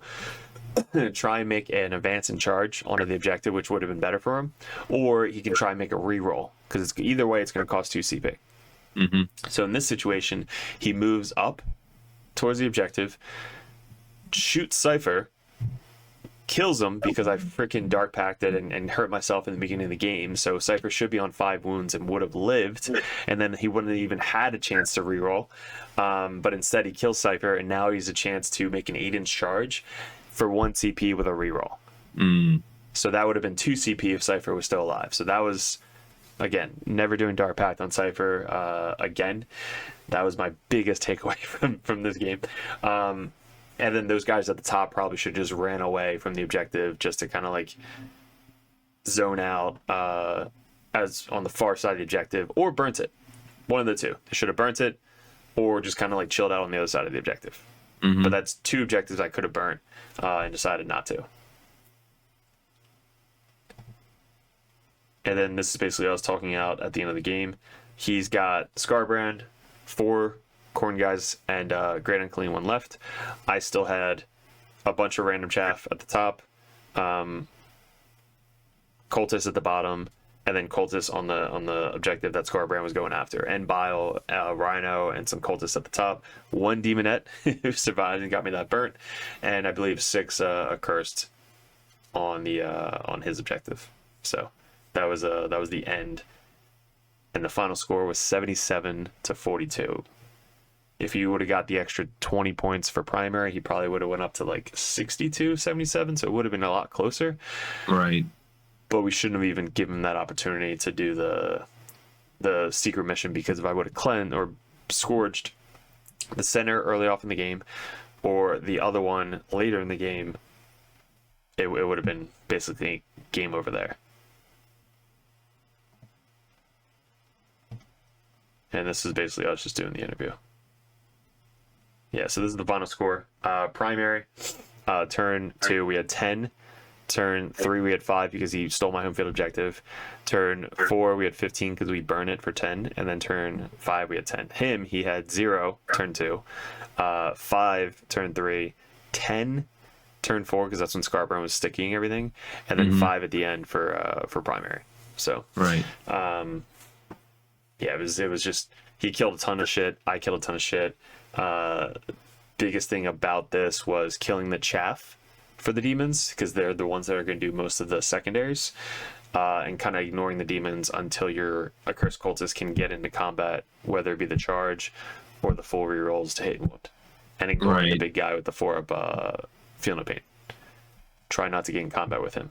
try and make an advance and charge onto the objective, which would have been better for him, or he can try and make a reroll, because it's either way it's going to cost 2 CP. So in this situation, he moves up towards the objective, shoots Cypher, kills him because I freaking dark packed and hurt myself in the beginning of the game. So Cypher should be on 5 wounds and would have lived, and then he wouldn't have even had a chance to reroll. But instead he kills Cypher, and now he's a chance to make an 8-inch charge for 1 CP with a reroll. So that would have been 2 CP if Cypher was still alive. So that was, again, never doing dark pact on Cypher again. That was my biggest takeaway from this game. And then those guys at the top probably should just ran away from the objective just to kind of like zone out as on the far side of the objective, or burnt it. One of the two. They should have burnt it, or just kind of like chilled out on the other side of the objective. But that's 2 objectives I could have burnt and decided not to. And then this is basically what I was talking out at the end of the game. He's got Scarbrand, 4 Khorne guys, and Great Unclean 1 left. I still had a bunch of random chaff at the top, Cultists at the bottom, and then Cultists on the objective that Scarbrand was going after, and Bile, Rhino, and some Cultists at the top. 1 Demonette who survived and got me that burnt, and I believe 6 accursed on his objective. So that was the end, and the final score was 77-42. If you would have got the extra 20 points for primary, he probably would have went up to like 62-77, so it would have been a lot closer. Right. But we shouldn't have even given him that opportunity to do the secret mission, because if I would have cleansed or scourged the center early off in the game, or the other one later in the game, it would have been basically game over there. And this is basically us just doing the interview. Yeah, so this is the final score. Primary, turn 2, we had 10. Turn 3, we had 5 because he stole my home field objective. Turn 4, we had 15 because we burned it for 10. And then turn 5, we had 10. He had 0, turn 2. 5, turn 3. 10, turn 4, because that's when Scarbrand was sticking everything. And then 5 at the end for primary. So, right. Yeah, it was just, he killed a ton of shit. I killed a ton of shit. Biggest thing about this was killing the chaff for the demons, because they're the ones that are going to do most of the secondaries, and kind of ignoring the demons until your accursed cultist can get into combat, whether it be the charge or the full rerolls to hit and wound, and ignoring the big guy with the 4-up Feel No Pain. Try not to get in combat with him.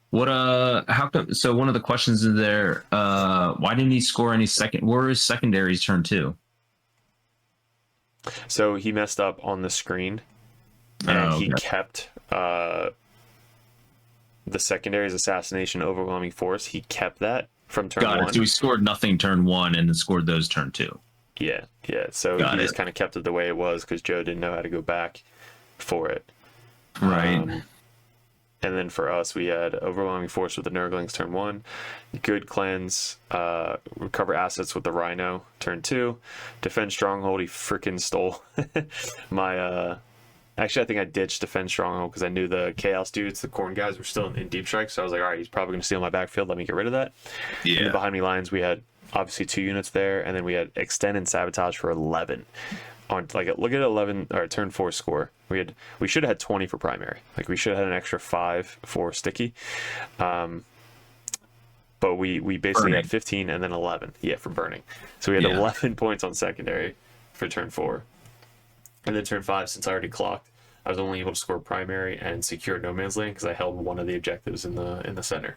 What how come, so one of the questions in there, why didn't he score any where is secondaries turn 2? So he messed up on the screen, and he kept the secondaries assassination overwhelming force. He kept that from turn 1. So he scored nothing turn 1 and then scored those turn 2. Yeah. So he just kind of kept it the way it was because Joe didn't know how to go back for it. Right. And then for us, we had overwhelming force with the Nurglings turn 1, good cleanse, recover assets with the Rhino turn 2, defend stronghold. He freaking stole my. Actually, I think I ditched defend stronghold because I knew the chaos dudes, the Khorne guys, were still in deep strike. So I was like, all right, he's probably going to steal my backfield. Let me get rid of that. Yeah. And the behind me lines, we had obviously 2 units there, and then we had extend and sabotage for 11. On like look at 11 or turn 4 score. We should have had 20 for primary. Like we should have had an extra 5 for sticky. But we basically had 15 and then 11. Yeah, for burning. So we had 11 points on secondary for turn 4. And then turn 5, since I already clocked, I was only able to score primary and secure no man's land because I held one of the objectives in the center.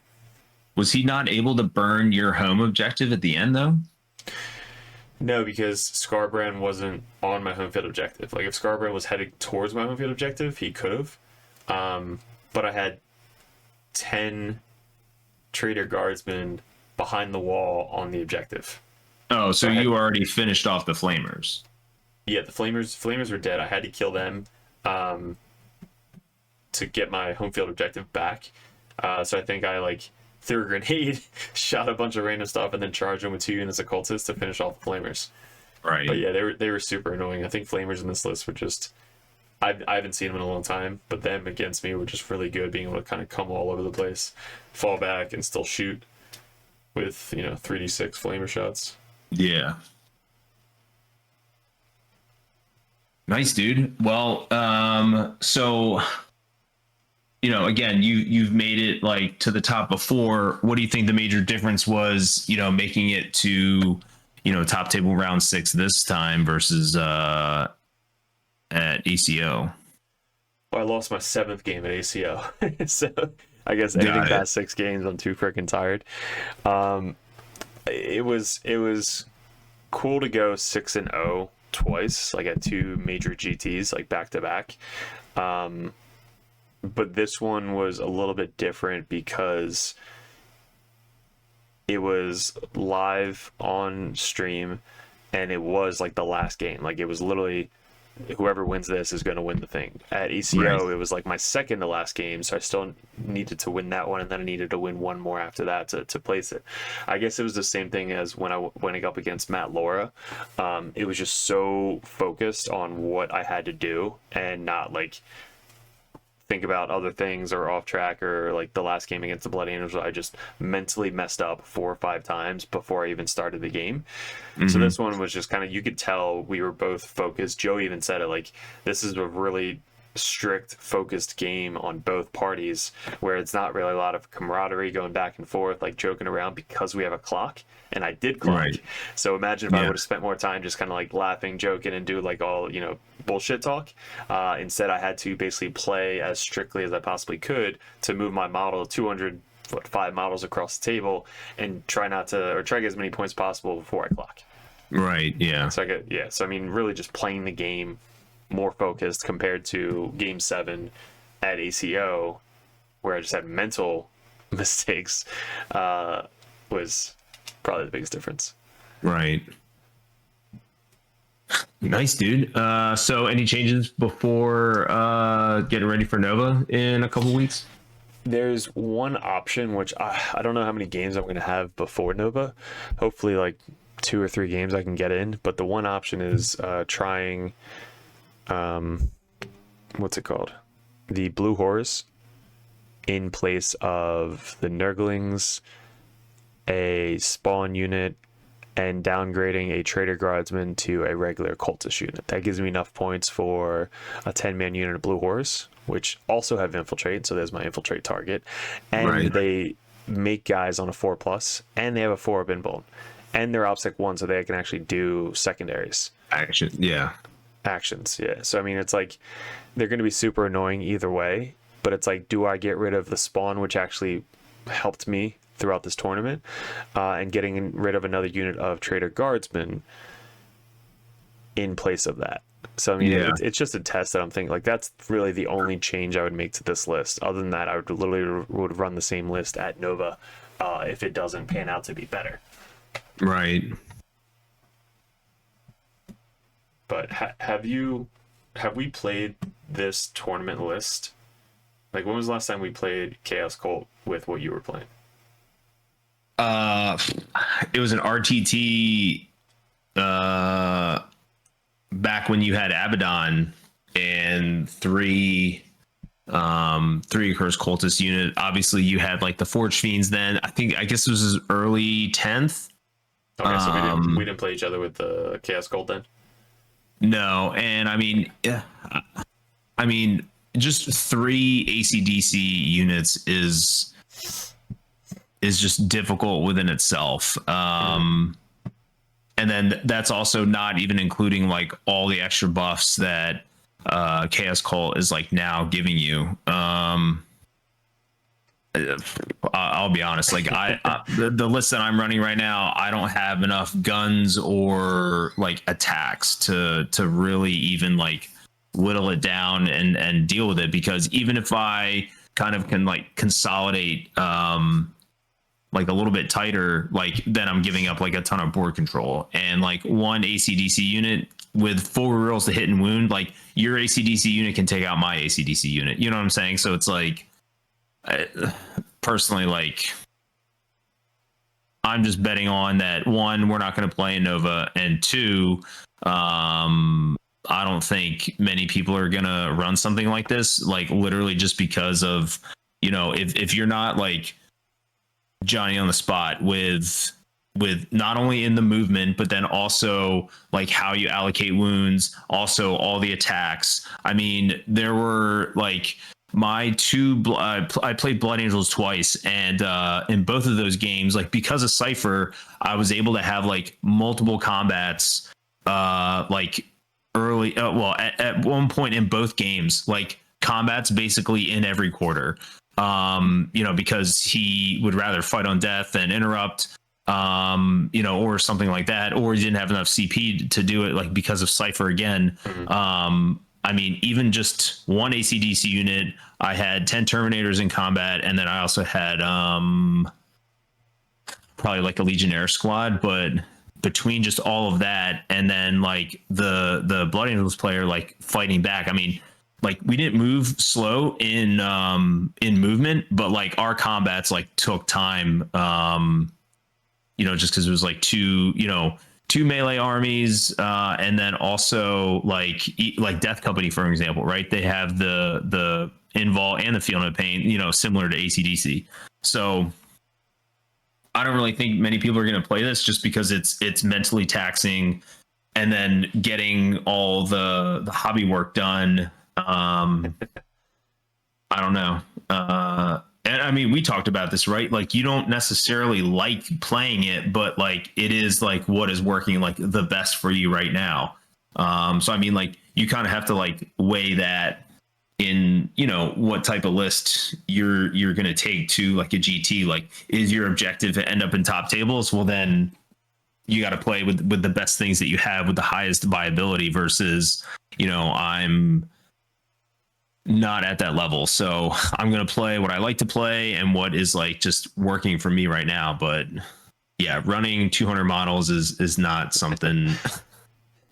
Was he not able to burn your home objective at the end though? No, because Scarbrand wasn't on my home field objective. Like, if Scarbrand was headed towards my home field objective, he could have. But I had 10 Trader Guardsmen behind the wall on the objective. Oh, so you already finished off the Flamers. Yeah, the Flamers were dead. I had to kill them to get my home field objective back. So I think I like threw a grenade, shot a bunch of random stuff, and then charged them with 2 units of cultists to finish off the Flamers. Right. But yeah, they were super annoying. I think Flamers in this list were just I haven't seen them in a long time, but them against me were just really good, being able to kind of come all over the place, fall back, and still shoot with 3d6 Flamer shots. Yeah. Nice, dude. Well, so again, you've made it like to the top before. What do you think the major difference was, making it to, top table round 6 this time versus at ACO? Well, I lost my 7th game at ACO, so I guess anything past 6 games, I'm too freaking tired. It was cool to go 6-0 twice, like at 2 major GTs, like back to back. But this one was a little bit different because it was live on stream, and it was like the last game. Like it was literally whoever wins this is going to win the thing. At ECO, right. It was like my second to last game, so I still needed to win that one, and then I needed to win one more after that to place it. I guess it was the same thing as when I went up against Matt Laura. It was just so focused on what I had to do and not like think about other things or off track, or like the last game against the Blood Angels, I just mentally messed up 4 or 5 times before I even started the game. Mm-hmm. So this one was just kind of, you could tell we were both focused. Joe even said it, like, this is a really strict focused game on both parties, where it's not really a lot of camaraderie going back and forth, like joking around, because we have a clock, and I did clock. Right. So imagine if I would have spent more time just kind of like laughing, joking, and do like all bullshit talk. Instead, I had to basically play as strictly as I possibly could to move my model 5 models across the table and try to get as many points possible before I clock. Right. Yeah. So I mean, really just playing the game more focused compared to game 7 at ACO, where I just had mental mistakes, was probably the biggest difference. Right. Nice, dude. So any changes before getting ready for Nova in a couple weeks? There's one option, which I don't know how many games I'm going to have before Nova. Hopefully like 2 or 3 games I can get in, but the one option is trying what's it called? The Blue Horse in place of the Nurglings, a spawn unit, and downgrading a Trader Guardsman to a regular Cultist unit. That gives me enough points for a 10-man unit of Blue Horse, which also have Infiltrate, so there's my Infiltrate target. And they make guys on a 4+, and they have a 4 Binbone. And they're OPSEC 1, so they can actually do secondaries. Actions, yeah. So I mean, it's like they're going to be super annoying either way, but it's like, do I get rid of the spawn, which actually helped me throughout this tournament, and getting rid of another unit of Trader Guardsmen in place of that? So I mean, it's just a test that I'm thinking, like, that's really the only change I would make to this list. Other than that, I would literally run the same list at Nova if it doesn't pan out to be better. Right. But have we played this tournament list? Like, when was the last time we played Chaos Cult with what you were playing? It was an RTT back when you had Abaddon and 3 Curse Cultist unit. Obviously, you had like the Forge Fiends then. I guess it was early 10th. Okay, so we didn't play each other with the Chaos Cult then? No, and I mean, just 3 ACDC units is just difficult within itself. And then that's also not even including like all the extra buffs that Chaos Cult is like now giving you. I'll be honest, like the list that I'm running right now, I don't have enough guns or like attacks to really even like whittle it down and deal with it, because even if I kind of can like consolidate like a little bit tighter, like then I'm giving up like a ton of board control. And like one ACDC unit with full rerolls to hit and wound, like your ACDC unit can take out my ACDC unit. You know what I'm saying? So it's like, personally, like I'm just betting on that. One, we're not going to play in Nova, and two, I don't think many people are going to run something like this, like literally just because of, you know, if you're not like Johnny on the spot with not only in the movement, but then also like how you allocate wounds, also all the attacks. I mean, there were like my I played Blood Angels twice, and in both of those games, like because of Cypher, I was able to have like multiple combats like early at one point in both games, like combats basically in every quarter, you know, because he would rather fight on death than interrupt, you know, or something like that, or he didn't have enough CP to do it, like because of Cypher again. I mean, even just one ACDC unit, I had 10 Terminators in combat, and then I also had probably like a Legionnaire squad. But between just all of that, and then like the Blood Angels player like fighting back, I mean, like we didn't move slow in movement, but like our combats like took time, you know, just because it was like two melee armies, and then also like Death Company, for example, right? They have the Invol and the Feel No Pain, you know, similar to ACDC. So I don't really think many people are going to play this just because it's mentally taxing, and then getting all the hobby work done. I don't know. And I mean, we talked about this, right? Like you don't necessarily like playing it, but like it is like what is working like the best for you right now. So I mean, like you kind of have to like weigh that in, you know, what type of list you're going to take to like a GT. Like, is your objective to end up in top tables? Well, then you got to play with the best things that you have with the highest viability versus, you know, I'm not at that level, so I'm going to play what I like to play and what is like just working for me right now. But yeah, running 200 models is not something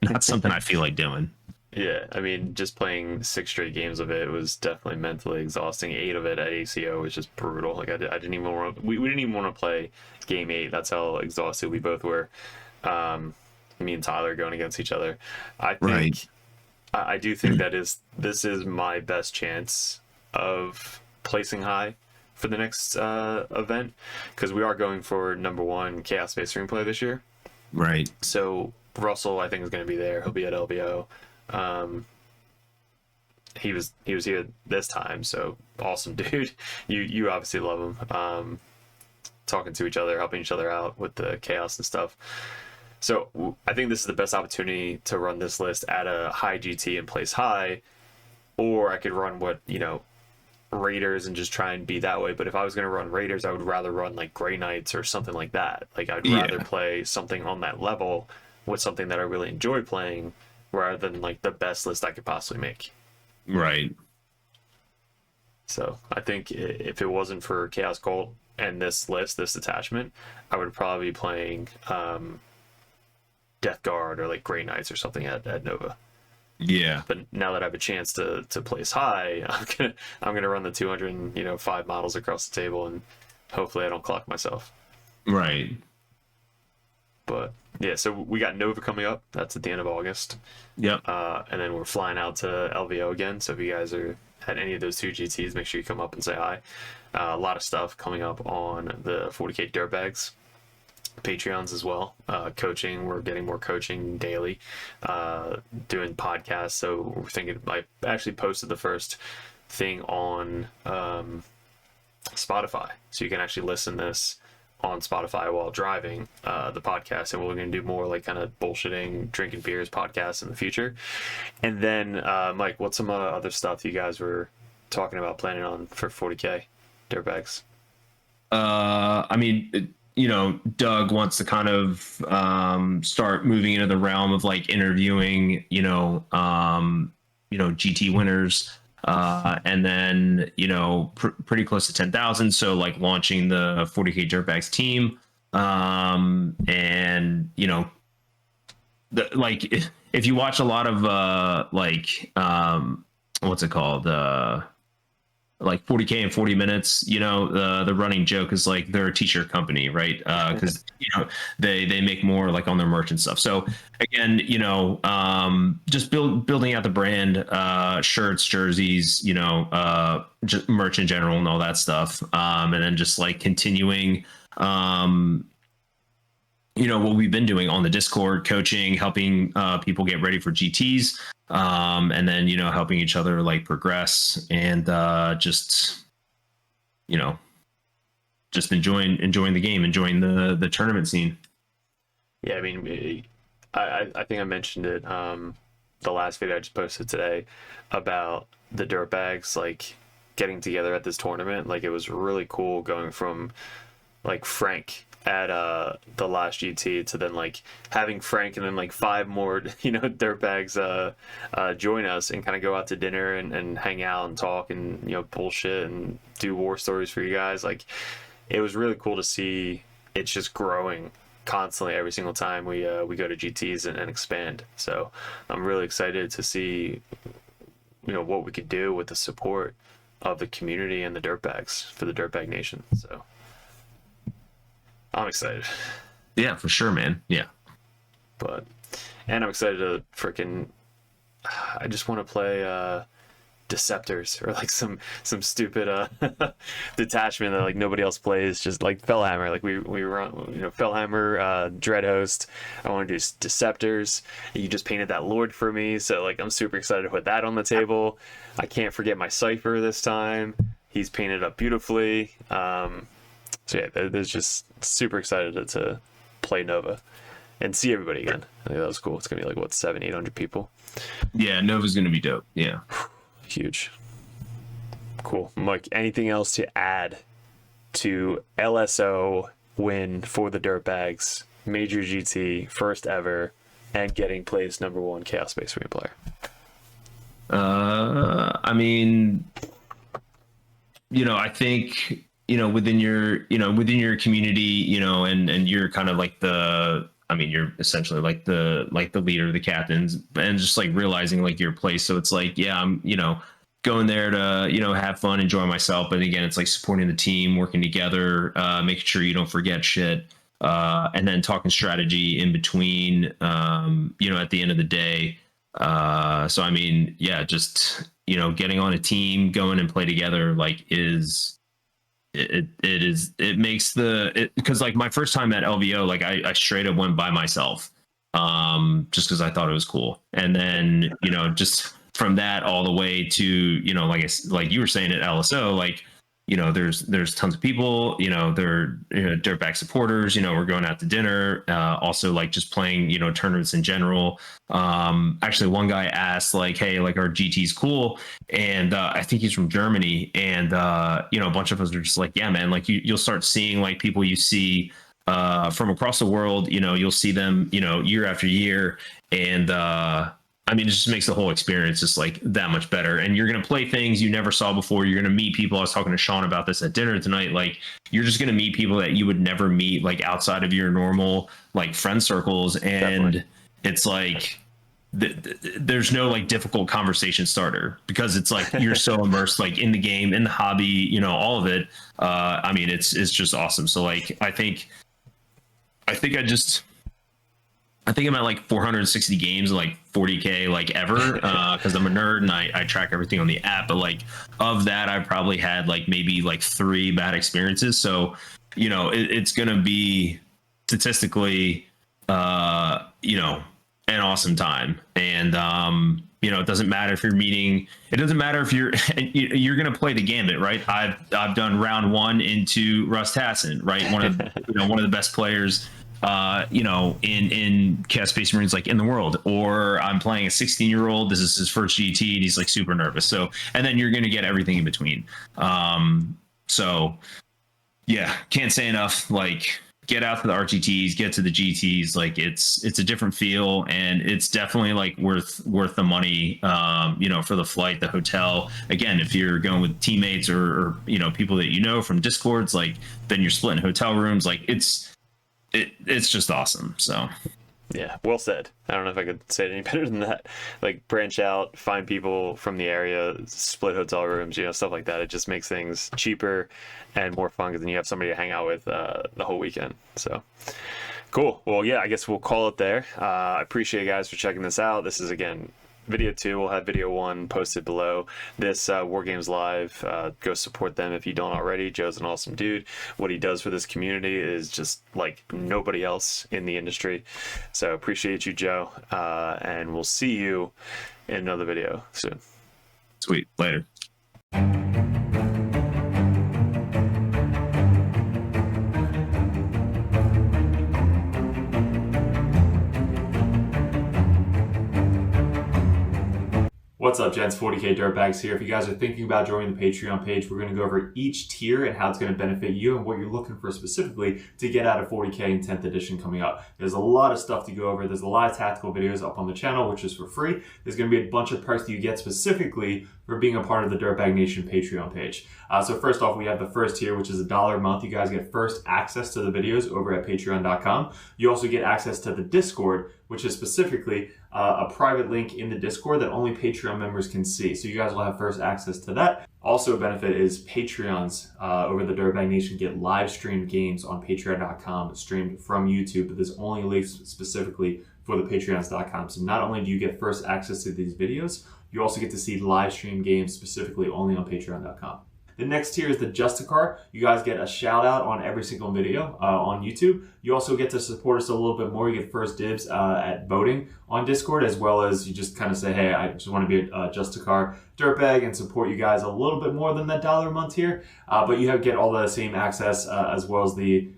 I feel like doing. Yeah, I mean, just playing 6 straight games of it was definitely mentally exhausting. 8 of it at ACO was just brutal. Like I didn't even want we didn't even want to play game 8. That's how exhausted we both were. Me and Tyler going against each other. I think. Right. I do think this is my best chance of placing high for the next event, because we are going for #1 Chaos Space Screenplay this year. Right. So Russell, I think, is going to be there. He'll be at LBO. He was here this time, so awesome, dude. You obviously love him. Talking to each other, helping each other out with the chaos and stuff. So I think this is the best opportunity to run this list at a high GT and place high, or I could run Raiders and just try and be that way. But if I was going to run Raiders, I would rather run like Grey Knights or something like that. Like I'd rather play something on that level with something that I really enjoy playing, rather than like the best list I could possibly make. Right. So I think if it wasn't for Chaos Cult and this list, this attachment, I would probably be playing Death Guard or like Grey Knights or something at Nova. Yeah. But now that I have a chance to place high, I'm gonna run the 205 models across the table, and hopefully I don't clock myself. Right. But yeah, so we got Nova coming up. That's at the end of August. Yep. And then we're flying out to LVO again. So if you guys are at any of those 2 GTs, make sure you come up and say hi. A lot of stuff coming up on the 40k Dirtbags Patreons as well. Coaching, we're getting more coaching daily. Doing podcasts. So we're thinking, I actually posted the first thing on Spotify, so you can actually listen this on Spotify while driving the podcast. And we're going to do more like kind of bullshitting, drinking beers podcasts in the future. And then Mike, what's some other stuff you guys were talking about planning on for 40k Dirtbags? I mean, Doug wants to kind of start moving into the realm of like interviewing, GT winners. And then, pretty close to 10,000. So like launching the 40k Dirtbags team. And, if you watch a lot of, what's it called? Like 40k in 40 minutes, the running joke is like they're a t-shirt company, right? Because they make more like on their merch and stuff. So again, just building out the brand, shirts, jerseys, just merch in general and all that stuff, and then just like continuing what we've been doing on the Discord, coaching, helping people get ready for GTs, and then helping each other like progress, and just enjoying the game, enjoying the tournament scene. Yeah, I mean, I think I mentioned it the last video I just posted today about the Dirtbags like getting together at this tournament. Like it was really cool going from like Frank at the last GT to then like having Frank and then like 5 more Dirtbags join us and kind of go out to dinner and hang out and talk and bullshit and do war stories for you guys. Like it was really cool to see it's just growing constantly every single time we go to GTs and expand. So I'm really excited to see what we could do with the support of the community and the Dirtbags for the Dirtbag Nation. So I'm excited. Yeah, for sure, man. Yeah. And I'm excited to I just want to play Deceptors or like some stupid detachment that like nobody else plays, just like Fellhammer. Like we run, Fellhammer, Dreadhost. I want to do Deceptors. You just painted that Lord for me, so like I'm super excited to put that on the table. I can't forget my Cypher this time. He's painted up beautifully. So yeah, there's just super excited to play Nova and see everybody again. I think that was cool. It's gonna be like 700-800 people. Yeah, Nova's gonna be dope. Yeah. Huge. Cool. Mike, anything else to add to LSO win for the Dirtbags, Major GT, first ever, and getting placed #1 Chaos Space Marine player? I mean, I think, within your community, and you're kind of like you're essentially like the leader, the captains, and just like realizing like your place. So it's like, yeah, I'm, going there to, have fun, enjoy myself. But again, it's like supporting the team, working together, making sure you don't forget shit. And then talking strategy in between, at the end of the day. So, I mean, yeah, just, getting on a team, going and play together, like it makes because like my first time at LVO, like I straight up went by myself, just because I thought it was cool. And then, just from that all the way to, like you were saying at LSO, like, there's tons of people, they're Dirtbag supporters, we're going out to dinner, also like just playing, tournaments in general. Actually one guy asked like, hey, like our GT's cool. And I think he's from Germany. And a bunch of us are just like, yeah, man, like you'll start seeing like people you see from across the world, you'll see them, year after year. And I mean, it just makes the whole experience just like that much better. And you're going to play things you never saw before. You're going to meet people. I was talking to Sean about this at dinner tonight. Like, you're just going to meet people that you would never meet, like outside of your normal, like friend circles. And Definitely. It's like, there's no like difficult conversation starter because it's like, you're so immersed, like in the game, in the hobby, all of it. I mean, it's just awesome. So like, I think I'm at like 460 games, like 40k, like ever, because I'm a nerd and I track everything on the app. But like of that, I probably had like maybe like 3 bad experiences. So, it's going to be statistically, an awesome time. And, it doesn't matter if it doesn't matter if you're going to play the gambit, right? I've done round 1 into Russ Tassin, right? One of the best players in Chaos Space Marines, like in the world. Or I'm playing a 16-year-old. This is his first GT and he's like super nervous. So, and then you're going to get everything in between. So yeah, can't say enough. Like, get out to the RTTs, get to the GTs. Like it's a different feel, and it's definitely like worth the money, for the flight, the hotel. Again, if you're going with teammates or people that from Discords, like then you're splitting hotel rooms. Like it's just awesome. So yeah, well said. I don't know if I could say it any better than that. Like, branch out, find people from the area, split hotel rooms, stuff like that. It just makes things cheaper and more fun because then you have somebody to hang out with the whole weekend. So, cool. Well, yeah, I guess we'll call it there. I appreciate you guys for checking this out. This is, again, video 2. We'll have video 1 posted below this. War Games Live, go support them if you don't already. Joe's an awesome dude. What he does for this community is just like nobody else in the industry. So appreciate you, Joe, and we'll see you in another video soon. Sweet. Later. What's up, gents? 40k Dirtbags here. If you guys are thinking about joining the Patreon page, we're going to go over each tier and how it's going to benefit you and what you're looking for specifically to get out of 40k and 10th edition coming up. There's a lot of stuff to go over. There's a lot of tactical videos up on the channel, which is for free. There's going to be a bunch of perks that you get specifically for being a part of the Dirtbag Nation Patreon page. So first off, we have the first tier, which is $1 a month. You guys get first access to the videos over at patreon.com. You also get access to the Discord, which is specifically a private link in the Discord that only Patreon members can see. So you guys will have first access to that. Also a benefit is Patreons over the Dirtbag Nation get live streamed games on patreon.com streamed from YouTube, but there's only links specifically for the patreons.com. So not only do you get first access to these videos, you also get to see live stream games specifically only on patreon.com. The next tier is the Justicar. You guys get a shout out on every single video on YouTube. You also get to support us a little bit more. You get first dibs at voting on Discord, as well as you just kind of say, hey, I just want to be a Justicar Dirtbag and support you guys a little bit more than that $1 a month tier. But you get all the same access as well as the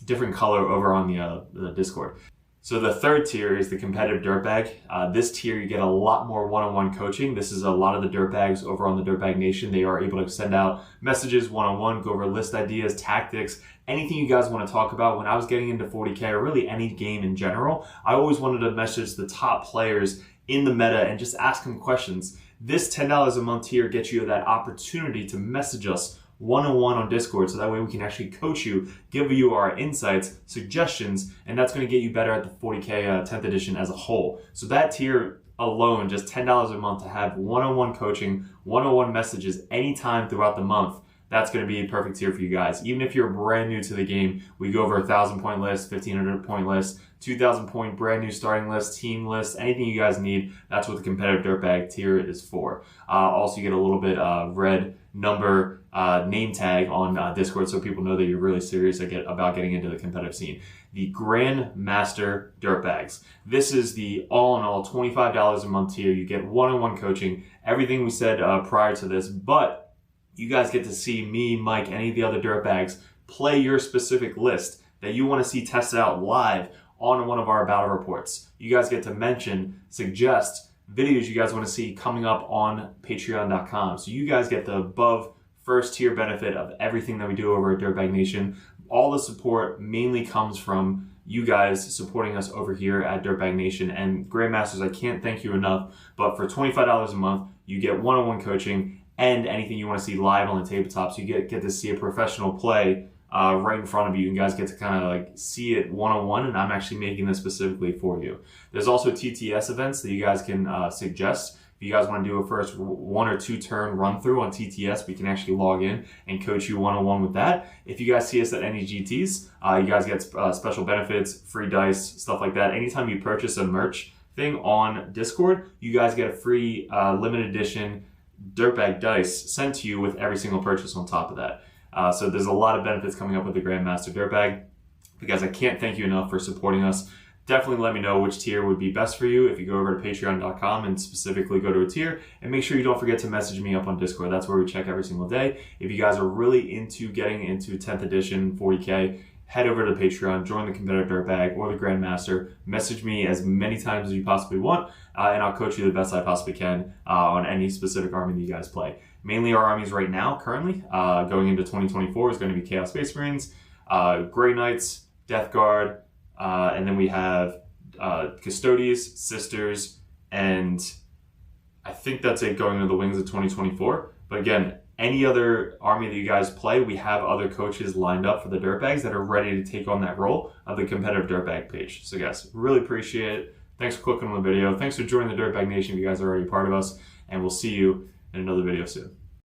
different color over on the Discord. So the third tier is the competitive Dirtbag. This tier, you get a lot more one-on-one coaching. This is a lot of the Dirtbags over on the Dirtbag Nation. They are able to send out messages one-on-one, go over list ideas, tactics, anything you guys want to talk about. When I was getting into 40k, or really any game in general, I always wanted to message the top players in the meta and just ask them questions. This $10 a month tier gets you that opportunity to message us one-on-one on Discord, so that way we can actually coach you, give you our insights, suggestions, and that's going to get you better at the 40k 10th edition as a whole. So that tier alone, just $10 a month to have one-on-one coaching, one-on-one messages anytime throughout the month, that's going to be a perfect tier for you guys. Even if you're brand new to the game, we go over 1,000 point list, 1,500 point list, 2,000 point brand new starting list, team list, anything you guys need. That's what the competitive Dirtbag tier is for. Also, you get a little bit red number name tag on Discord, so people know that you're really serious about getting into the competitive scene. The Grandmaster Dirtbags. This is the all-in-all $25 a month tier. You get one-on-one coaching, everything we said prior to this, but you guys get to see me, Mike, any of the other Dirtbags play your specific list that you want to see tested out live on one of our battle reports. You guys get to mention, suggest videos you guys want to see coming up on patreon.com. So you guys get the above first tier benefit of everything that we do over at Dirtbag Nation. All the support mainly comes from you guys supporting us over here at Dirtbag Nation. And Grandmasters, I can't thank you enough, but for $25 a month, you get one-on-one coaching and anything you want to see live on the tabletop. So you get to see a professional play right in front of you. You guys get to kind of like see it one-on-one, and I'm actually making this specifically for you. There's also TTS events that you guys can suggest. If you guys want to do a first 1 or 2 turn run through on TTS, we can actually log in and coach you one-on-one with that. If you guys see us at any GTs, you guys get special benefits, free dice, stuff like that. Anytime you purchase a merch thing on Discord, you guys get a free limited edition Dirtbag dice sent to you with every single purchase on top of that. So there's a lot of benefits coming up with the Grandmaster Dirtbag. You guys, I can't thank you enough for supporting us. Definitely let me know which tier would be best for you if you go over to patreon.com and specifically go to a tier. And make sure you don't forget to message me up on Discord. That's where we check every single day. If you guys are really into getting into 10th edition 40k, head over to Patreon, join the competitive Dirtbag or the Grandmaster. Message me as many times as you possibly want, and I'll coach you the best I possibly can on any specific army that you guys play. Mainly our armies right now, currently, going into 2024, is going to be Chaos Space Marines, Grey Knights, Death Guard, and then we have Custodes, Sisters, and I think that's it going into the Wings of 2024. But again, any other army that you guys play, we have other coaches lined up for the Dirtbags that are ready to take on that role of the competitive Dirtbag page. So guys, really appreciate it. Thanks for clicking on the video. Thanks for joining the Dirtbag Nation if you guys are already a part of us. And we'll see you in another video soon.